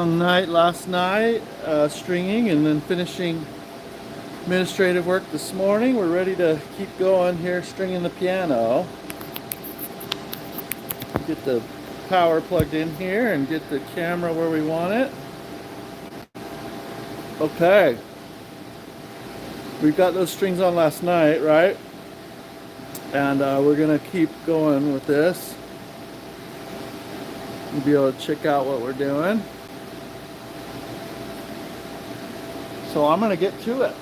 long night last night, stringing and then finishing administrative work this morning. We're ready to keep going here, stringing the piano. Get the power plugged in here and get the camera where we want it. Okay. We got those strings on last night, right? And we're gonna keep going with this. You'll be able to check out what we're doing. So I'm gonna get to it.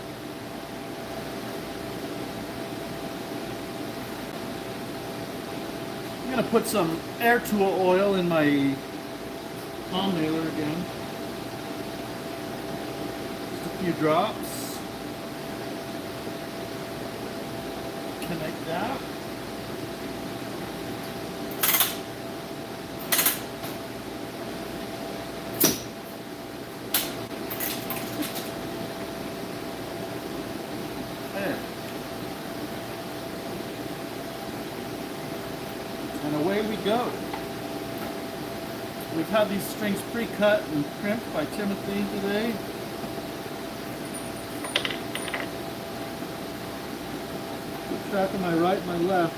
I'm gonna put some air tool oil in my palm nailer again. Just a few drops. Connect that. And away we go. We've had these strings pre-cut and crimped by Timothy today. Keep track of my right and my left.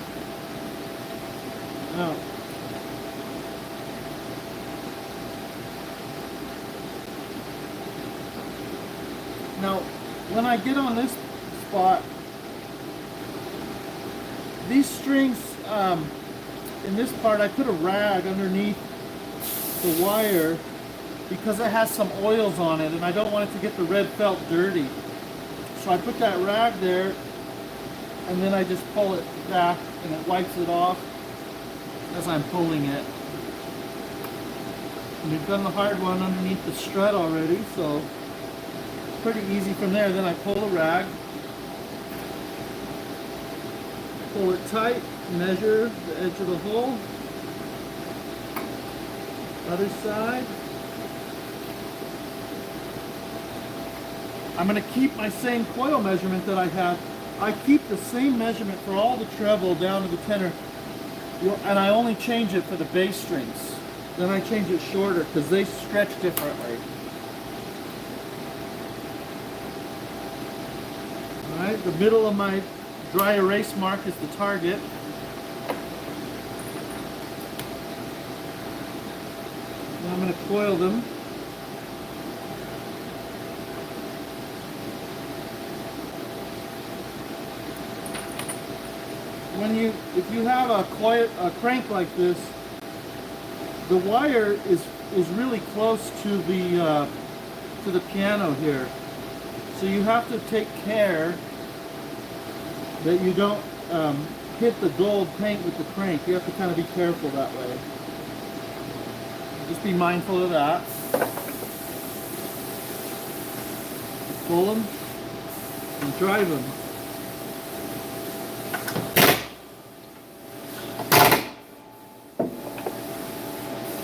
Now, when I get on this spot, these strings, in this part, I put a rag underneath the wire because it has some oils on it and I don't want it to get the red felt dirty. So I put that rag there and then I just pull it back and it wipes it off as I'm pulling it. And we've done the hard one underneath the strut already, so it's pretty easy from there. Then I pull the rag, pull it tight, measure the edge of the hole. Other side. I'm going to keep my same coil measurement that I have. I keep the same measurement for all the treble down to the tenor, and I only change it for the bass strings. Then I change it shorter because they stretch differently. Alright, the middle of my dry erase mark is the target. Now I'm going to coil them. If you have a crank like this, the wire is really close to the piano here. So you have to take care that you don't hit the gold paint with the crank. You have to kind of be careful that way. Just be mindful of that. Pull them and drive them.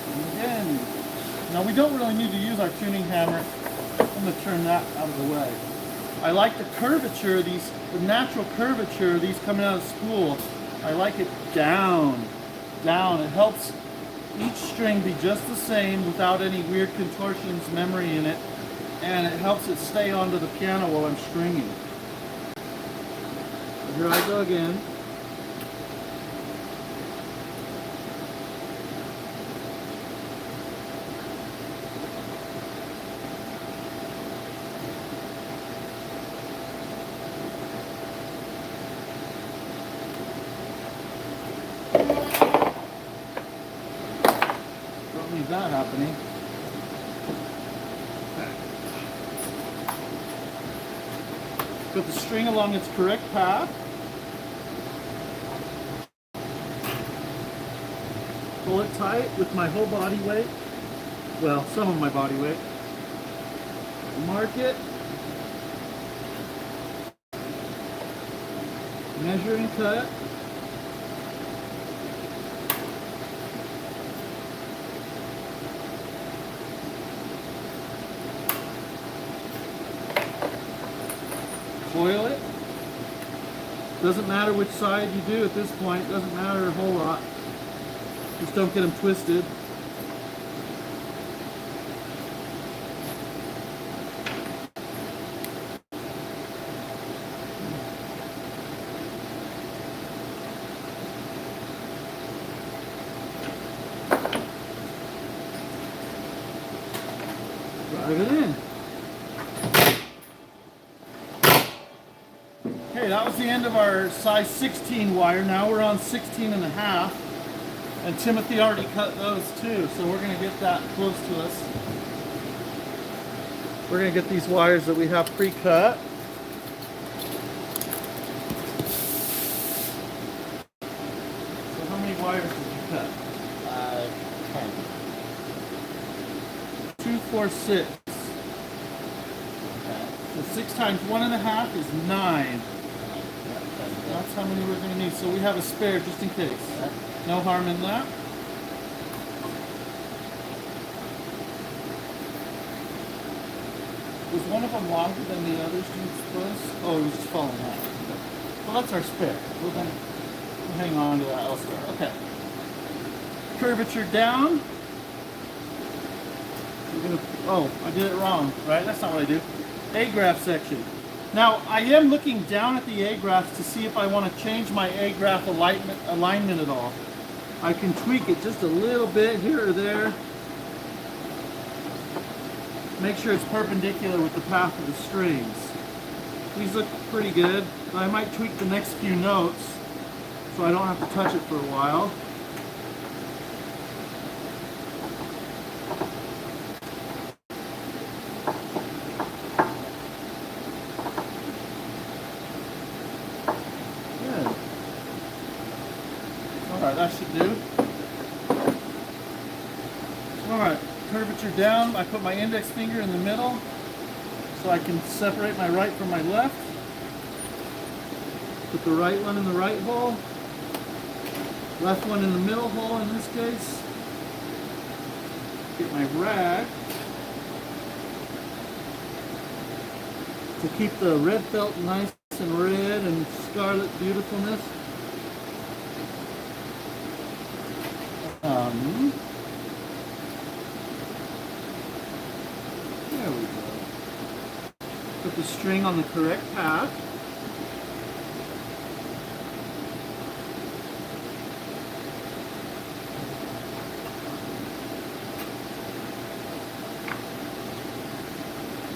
And again, now we don't really need to use our tuning hammer. I'm going to turn that out of the way. I like the curvature of these, the natural curvature of these coming out of spool. I like it down. It helps each string be just the same without any weird contortions, memory in it, and it helps it stay onto the piano while I'm stringing. So here I go again. Don't need that happening. Put the string along its correct path. Pull it tight with my whole body weight. Well, some of my body weight. Mark it. Measure and cut. Coil it. Doesn't matter which side you do at this point, doesn't matter a whole lot. Just don't get them twisted. Drive it in. Okay, that was the end of our size 16 wire. Now we're on 16 and a half. And Timothy already cut those too, so we're going to get that close to us. We're going to get these wires that we have pre-cut. So how many wires did you cut? 10. 2, 4, 6. Okay. So 6 times 1.5 is 9. That's how many we're going to need. So we have a spare just in case. No harm in that. Was one of them longer than the others, do you suppose? Oh, it was just falling out. Well, that's our spare. We'll hang on to that elsewhere. Okay. Curvature down. We're gonna, oh, I did it wrong, right? That's not what I do. A-graph section. Now, I am looking down at the A-graphs to see if I want to change my A-graph alignment at all. I can tweak it just a little bit here or there. Make sure it's perpendicular with the path of the strings. These look pretty good, but I might tweak the next few notes so I don't have to touch it for a while. Good. Alright, that should do. Alright. Curvature down, I put my index finger in the middle so I can separate my right from my left. Put the right one in the right hole, left one in the middle hole in this case. Get my rag to keep the red felt nice and red and scarlet beautifulness. There we go. Put the string on the correct path.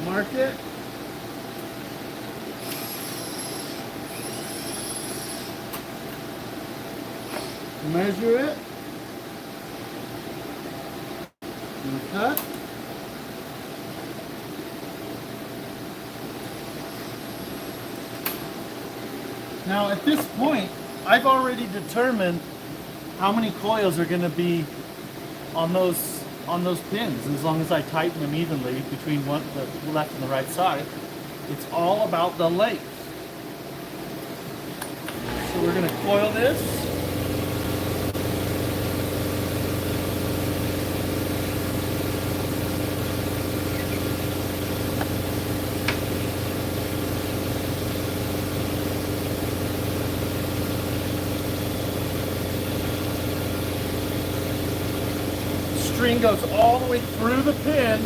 Mark it. Measure it. And cut. Now at this point, I've already determined how many coils are going to be on those pins. As long as I tighten them evenly between the left and the right side, it's all about the length. So we're going to coil this. String goes all the way through the pin,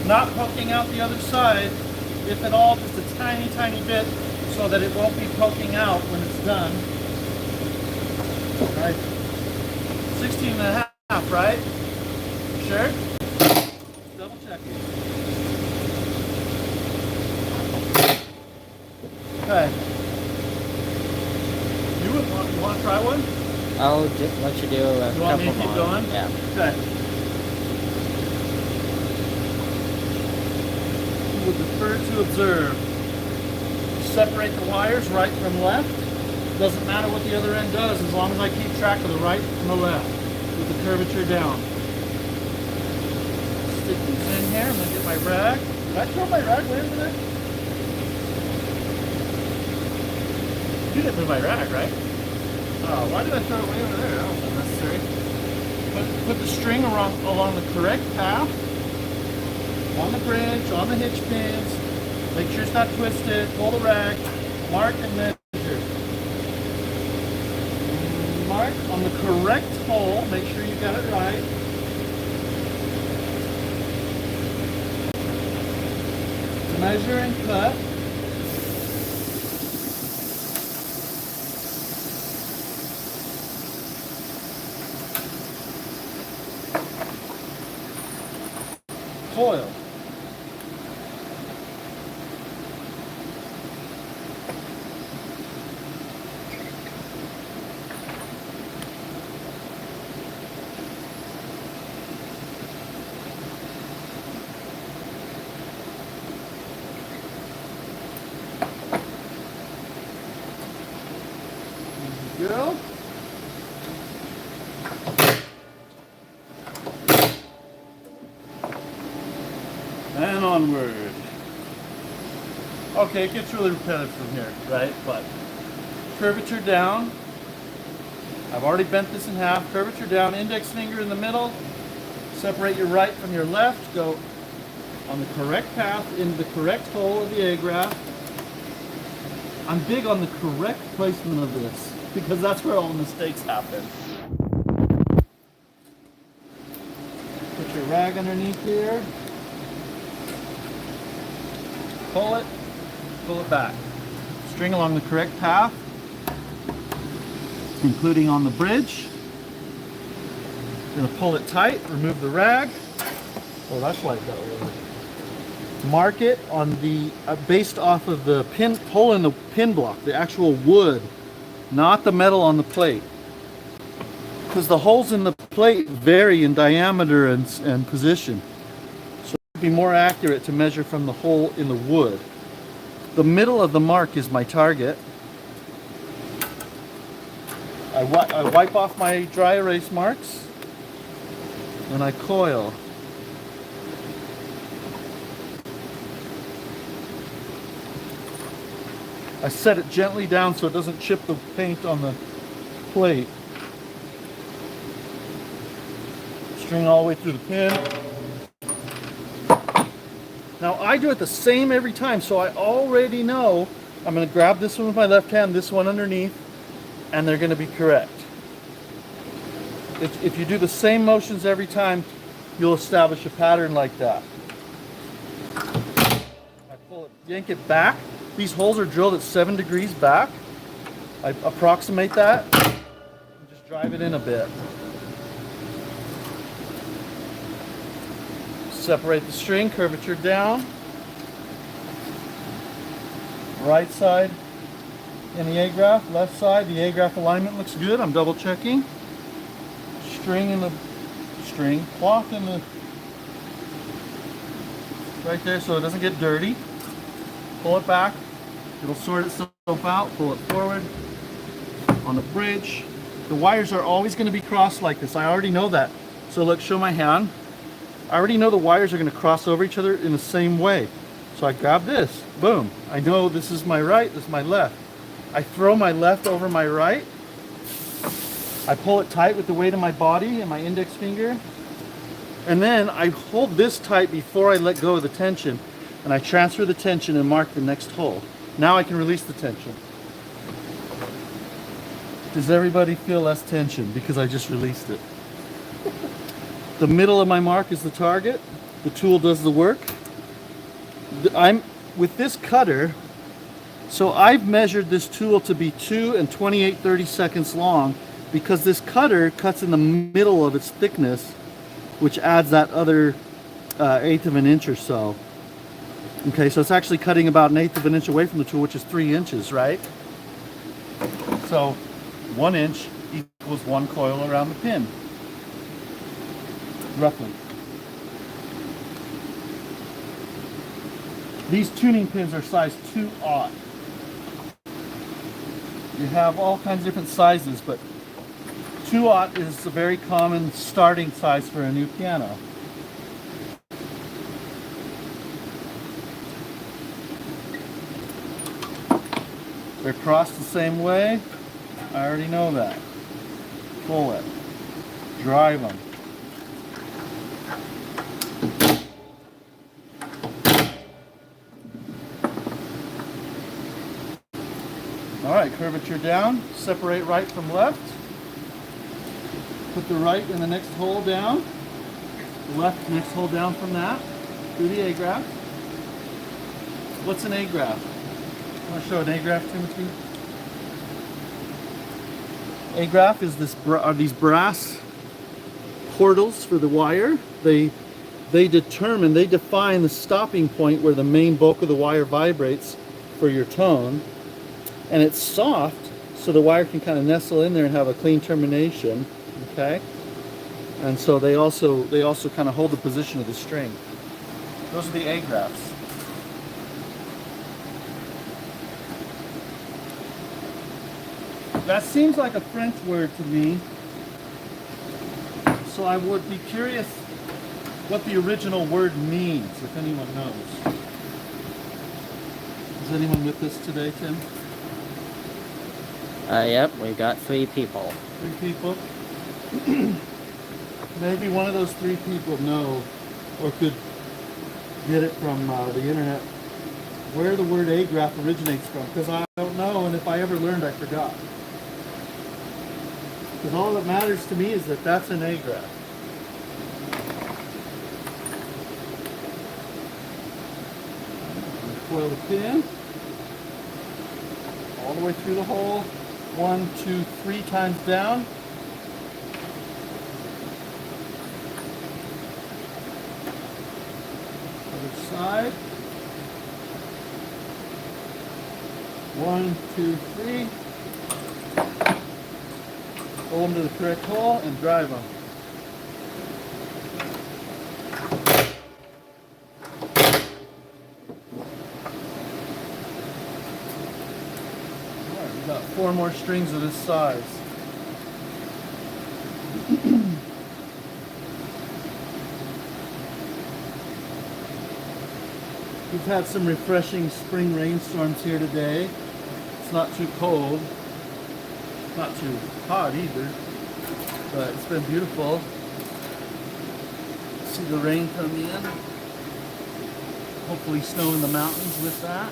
not poking out the other side, if at all, just a tiny, tiny bit, so that it won't be poking out when it's done. All right, 16 and a half, right? Sure? Double check it. Okay. You want to try one? I'll just let you do a couple more. You want me to keep going? Yeah. Okay. You would prefer to observe. Separate the wires right from left. Doesn't matter what the other end does as long as I keep track of the right and the left with the curvature down. Stick these in here. I'm going to get my rag. Did I throw my rag way over there? You didn't move my rag, right? Oh, why did I throw it way over there? That was unnecessary. Put the string along the correct path, on the bridge, on the hitch pins. Make sure it's not twisted. Pull the rag, mark and measure. Mark on the correct hole. Make sure you got it right. Measure and cut. coil. Go. And onward. Okay, it gets really repetitive from here, right? But curvature down. I've already bent this in half. Curvature down, index finger in the middle. Separate your right from your left. Go on the correct path into the correct hole of the A-graft. I'm big on the correct placement of this because that's where all the mistakes happen. Put your rag underneath here. Pull it back. String along the correct path, including on the bridge. Gonna pull it tight, remove the rag. Oh, that's like that way. Mark it on the, based off of the pin, hole in the pin block, the actual wood, not the metal on the plate. Because the holes in the plate vary in diameter and position. So it would be more accurate to measure from the hole in the wood. The middle of the mark is my target. I wipe off my dry erase marks and I coil. I set it gently down so it doesn't chip the paint on the plate. String all the way through the pin. Now I do it the same every time, so I already know I'm going to grab this one with my left hand, this one underneath, and they're going to be correct. If you do the same motions every time, you'll establish a pattern like that. I pull it, yank it back. These holes are drilled at 7 degrees back. I approximate that and just drive it in a bit. Separate the string, curvature down. Right side in the A-graft, left side. The A-graft alignment looks good. I'm double checking. String in the string, cloth in the right there so it doesn't get dirty. Pull it back. It'll sort itself out. Pull it forward. On the bridge. The wires are always going to be crossed like this. I already know that. So look, show my hand. I already know the wires are going to cross over each other in the same way. So I grab this. Boom. I know this is my right, this is my left. I throw my left over my right. I pull it tight with the weight of my body and my index finger. And then I hold this tight before I let go of the tension. And I transfer the tension and mark the next hole. Now I can release the tension. Does everybody feel less tension because I just released it? The middle of my mark is the target. The tool does the work. I'm with this cutter, so I've measured this tool to be 2 and 28/30 long because this cutter cuts in the middle of its thickness, which adds that other 1/8 of an inch or so. Okay, so it's actually cutting about 1/8 of an inch away from the tool, which is 3 inches, right? So 1 inch equals 1 coil around the pin. Roughly. These tuning pins are size 2/0. You have all kinds of different sizes, but 2/0 is a very common starting size for a new piano. They're crossed the same way. I already know that. Pull it. Drive them. Alright, curvature down, separate right from left. Put the right in the next hole down. The left next hole down from that. Do the A-graft. What's an A-graft? Want to show an A-graft, Timothy? A-graft is these brass portals for the wire. They they define the stopping point where the main bulk of the wire vibrates for your tone. And it's soft, so the wire can kind of nestle in there and have a clean termination, okay? And so they also kind of hold the position of the string. Those are the A graphs. That seems like a French word to me, so I would be curious what the original word means, if anyone knows. Is anyone with us today, Tim? Yep, we got 3 people. 3 people? Maybe one of those 3 people know or could get it from the internet where the word A graph originates from, because I don't know, and if I ever learned, I forgot. Because all that matters to me is that that's an A graph. Coil the pin all the way through the hole. 1, 2, 3 times down. Other side. 1, 2, 3. Pull them to the correct hole and drive them. Alright, we've got 4 more strings of this size. We've had some refreshing spring rainstorms here today. It's not too cold. Not too hot either, but it's been beautiful. See the rain come in. Hopefully snow in the mountains with that.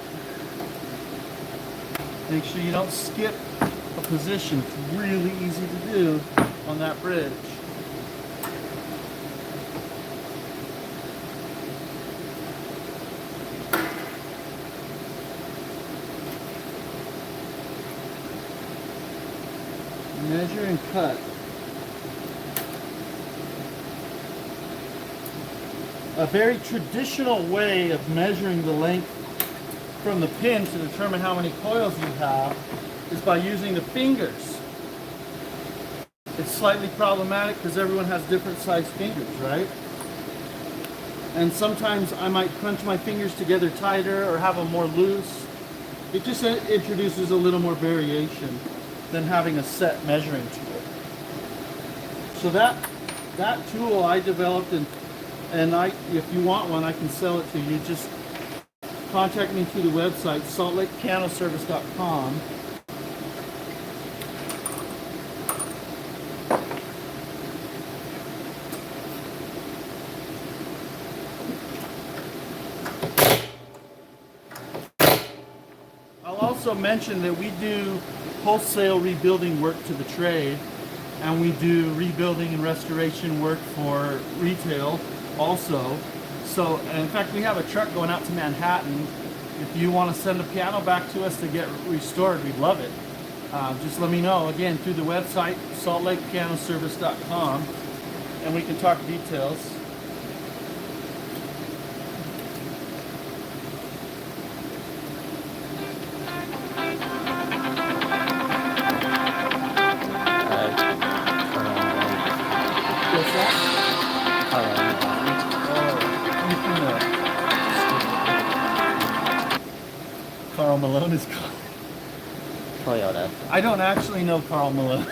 Make sure you don't skip a position. It's really easy to do on that bridge. Measure and cut. A very traditional way of measuring the length from the pin to determine how many coils you have is by using the fingers. It's slightly problematic because everyone has different sized fingers, right? And sometimes I might crunch my fingers together tighter or have them more loose. It just introduces a little more variation than having a set measuring tool. So that tool I developed, and if you want one, I can sell it to you. Just contact me through the website saltlakepianoservice.com. I'll also mention that we do wholesale rebuilding work to the trade, and we do rebuilding and restoration work for retail also. So, and in fact, we have a truck going out to Manhattan. If you want to send a piano back to us to get restored, we'd love it. Just let me know, again, through the website saltlakepianoservice.com, and we can talk details. What's that? Carl Malone is called Toyota. I don't actually know Carl Malone.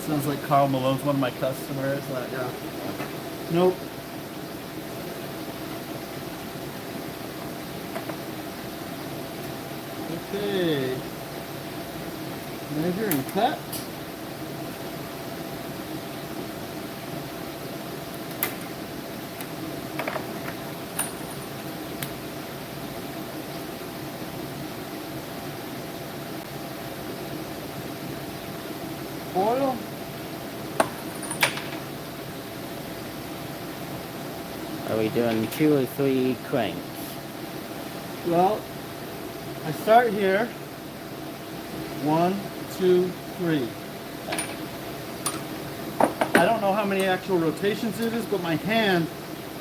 Sounds like Carl Malone's one of my customers. Yeah. Nope. Okay. Measure and cut. Oil. Are we doing 2 or 3 cranks? Well, I start here 1, 2, 3. I don't know how many actual rotations it is, but my hand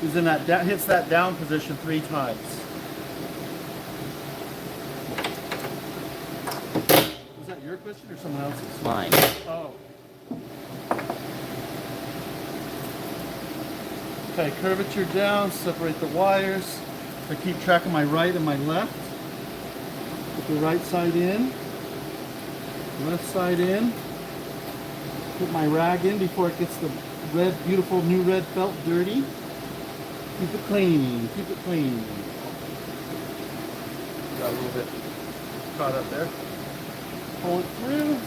is in that hits that down position 3 times. Was that your question or someone else's? Mine. Oh. Okay, curvature down, separate the wires. I keep track of my right and my left. Put the right side in, left side in. Put my rag in before it gets the red, beautiful new red felt dirty. Keep it clean, keep it clean. Got a little bit caught up there. Pull it through,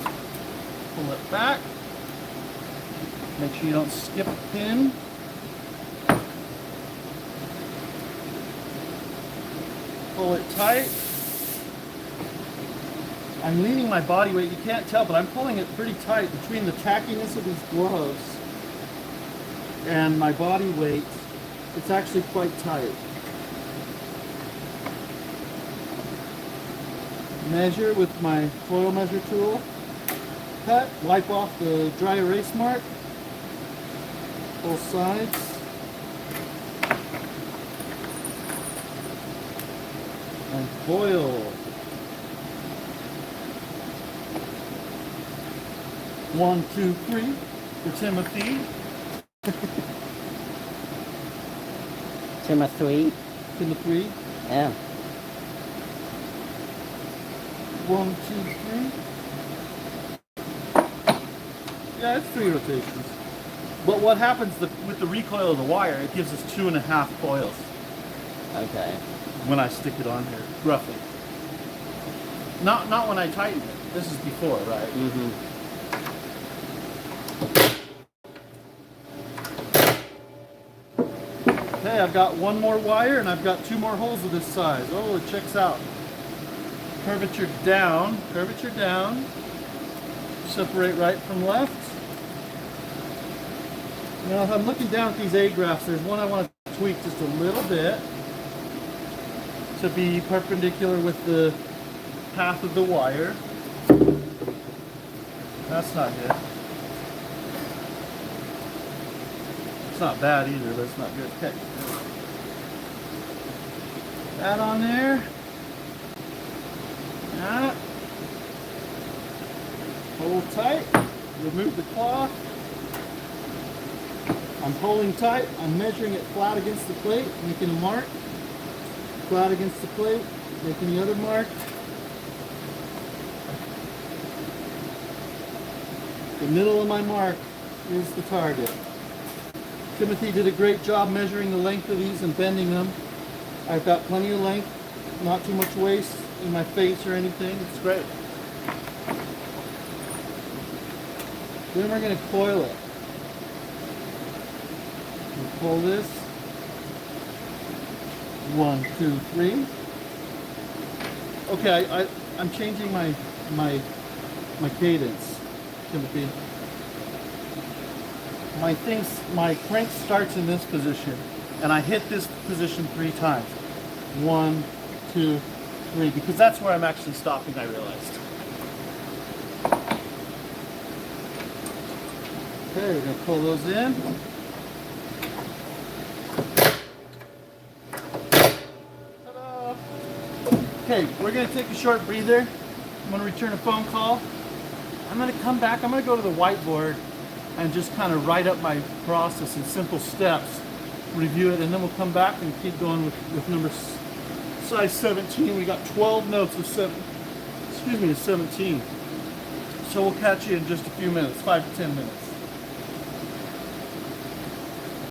pull it back. Make sure you don't skip a pin. Pull it tight. I'm leaning my body weight, you can't tell, but I'm pulling it pretty tight between the tackiness of these gloves and my body weight. It's actually quite tight. Measure with my foil measure tool. Cut, wipe off the dry erase mark. Both sides. And foil. 1, 2, 3 for Timothy. Timothy. Timothy. Yeah. 1, 2, 3. Yeah, it's 3 rotations. But what happens with the recoil of the wire, it gives us 2.5 coils Okay. when I stick it on here, roughly. Not when I tighten it. This is before, right? Mm-hmm. Okay, I've got 1 more wire and I've got 2 more holes of this size. Oh, it checks out. Curvature down, curvature down. Separate right from left. Now if I'm looking down at these A graphs, there's one I want to tweak just a little bit to be perpendicular with the path of the wire. That's not good. It's not bad either, but it's not good. Okay. That on there. That. Hold tight. Remove the cloth. I'm pulling tight. I'm measuring it flat against the plate, making a mark. Flat against the plate, making the other mark. The middle of my mark is the target. Timothy did a great job measuring the length of these and bending them. I've got plenty of length, not too much waste in my face or anything. It's great. Then we're going to coil it. We'll pull this. 1, 2, 3. Okay, I'm changing my cadence, Timothy. My crank starts in this position, and I hit this position 3 times. 1, 2, 3, because that's where I'm actually stopping, I realized. Okay, we're going to pull those in. Ta-da! Okay, we're going to take a short breather. I'm going to return a phone call. I'm going to come back. I'm going to go to the whiteboard and just kind of write up my process in simple steps, review it, and then we'll come back and keep going with number size 17. We got 12 notes of 17. So we'll catch you in just a few minutes, 5 to 10 minutes.